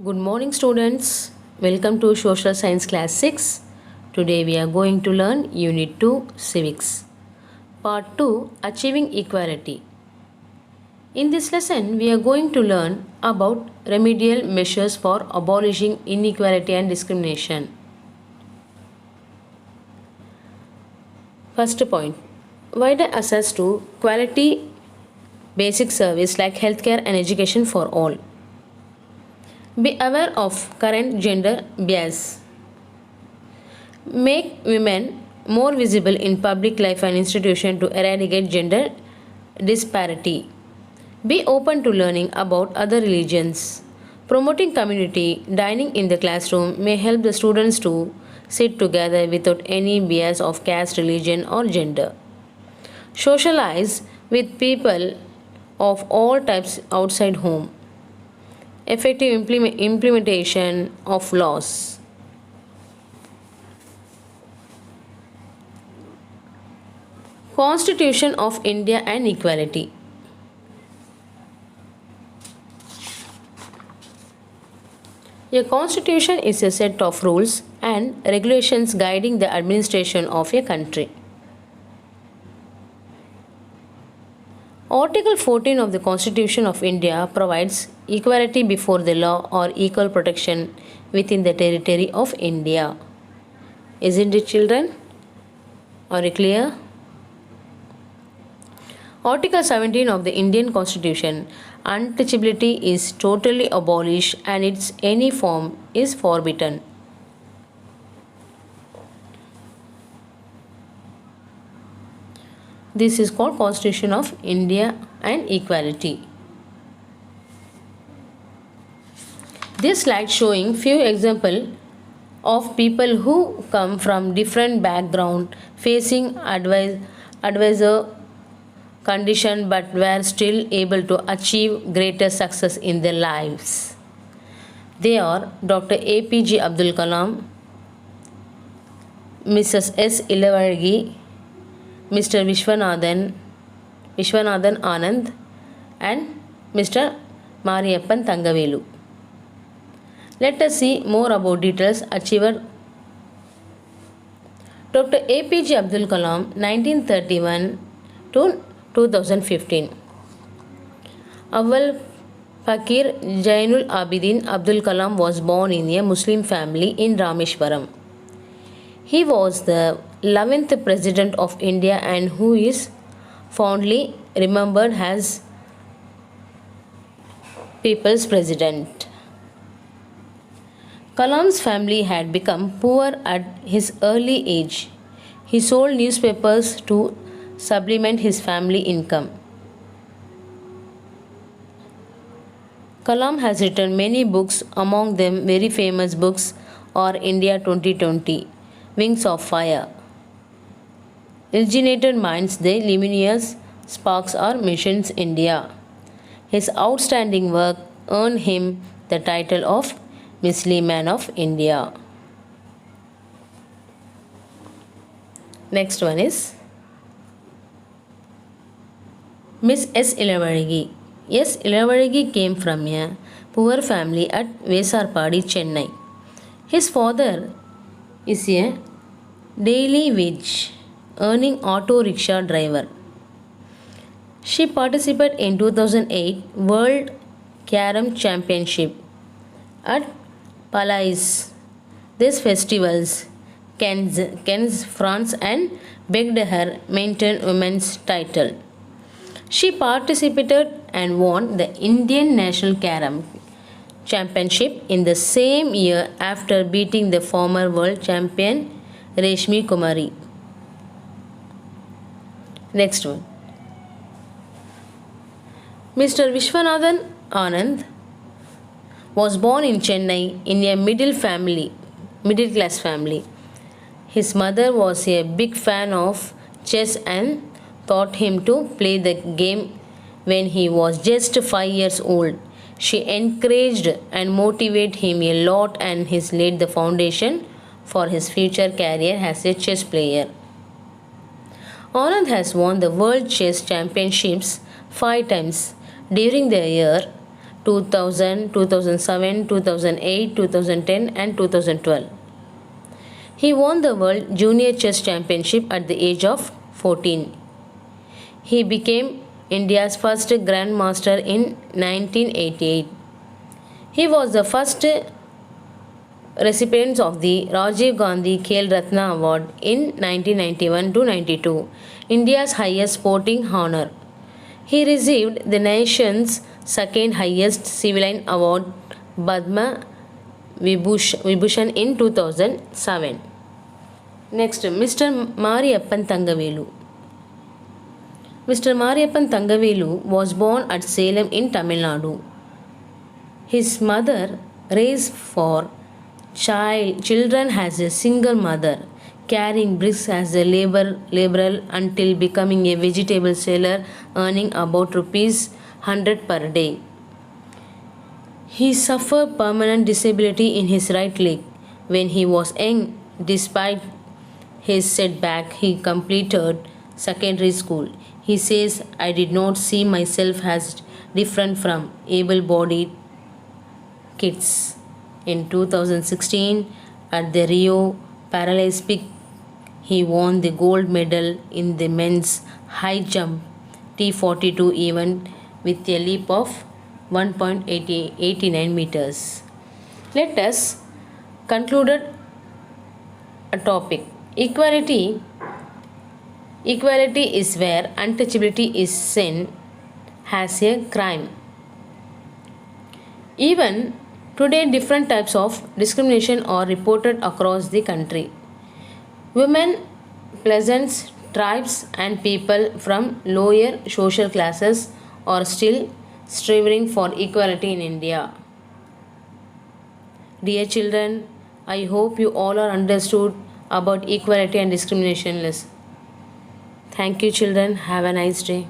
Good morning, students. Welcome to Social Science Class 6. Today we are going to learn Unit 2 Civics. Part 2 Achieving Equality. In this lesson, we are going to learn about remedial measures for abolishing inequality and discrimination. First point, wider access to quality basic service like healthcare and education for all. Be aware of current gender bias. Make women more visible in public life and institution to eradicate gender disparity. Be open to learning about other religions. Promoting community dining in the classroom may help the students to sit together without any bias of caste, religion, or gender. Socialize with people of all types outside home. Effective implementation of laws. Constitution of India and equality. A constitution is a set of rules and regulations guiding the administration of a country. Article 14 of the Constitution of India provides equality before the law or equal protection within the territory of India. Isn't it, children? Are you clear? Article 17 of the Indian Constitution, untouchability is totally abolished and its any form is forbidden. This is called Constitution of India and equality. This slide showing few examples of people who come from different background facing advisor condition but were still able to achieve greater success in their lives. They are Dr. APJ Abdul Kalam, Mrs. S. Ilavargi, Mr. Vishwanathan Anand, and Mr. Mariyappan Thangavelu. Let us see more about details achiever. Dr. APJ Abdul Kalam, 1931 to 2015. Awal Fakir Jainul Abidin Abdul Kalam was born in a Muslim family in Rameshwaram. He was the 11th President of India and who is fondly remembered as People's President. Kalam's family had become poor at his early age. He sold newspapers to supplement his family income. Kalam has written many books, among them very famous books are India 2020, Wings of Fire, Illuminated Minds, The Luminous Sparks or Missions India. His outstanding work earned him the title of Muslim Man of India. Next one is Miss S. Ilavargi. S. Ilavargi came from a poor family at Vesarpadi, Chennai. His father is a daily wage earning auto rickshaw driver. She participated in 2008 World Carom Championship at Palais des Festivals, Cannes, France, and begged her maintain women's title. She participated and won the Indian National Carom Championship in the same year after beating the former world champion Reshmi Kumari. Next one. Mr. Vishwanathan Anand was born in Chennai in a middle class family. His mother was a big fan of chess and taught him to play the game when he was just 5 years old. She encouraged and motivated him a lot and has laid the foundation for his future career as a chess player. Anand has won the World Chess Championships 5 times during the year 2000, 2007, 2008, 2010 and 2012. He won the World Junior Chess Championship at the age of 14. He became India's first Grandmaster in 1988. He was the first recipient of the Rajiv Gandhi Khel Ratna Award in 1991 to 92, India's highest sporting honor. He received the nation's second highest civilian award, Padma Vibhushan in 2007. Next, Mr. Mariyappan Thangavelu. Mr. Mariyappan Thangavelu was born at Salem in Tamil Nadu. His mother raised four children as a single mother, carrying bricks as a laborer until becoming a vegetable seller, earning about rupees 100 per day. He suffered permanent disability in his right leg. When he was young, despite his setback, he completed secondary school. He says, I did not see myself as different from able-bodied kids. In 2016, at the Rio Paralympics, he won the gold medal in the men's high jump T42 event with a leap of 1.89 meters. Let us conclude a topic. Equality is where untouchability is seen as a crime. Even today, different types of discrimination are reported across the country. Women, peasants, tribes, and people from lower social classes are still striving for equality in India. Dear children, I hope you all are understood about equality and discrimination less. Thank you, children. Have a nice day.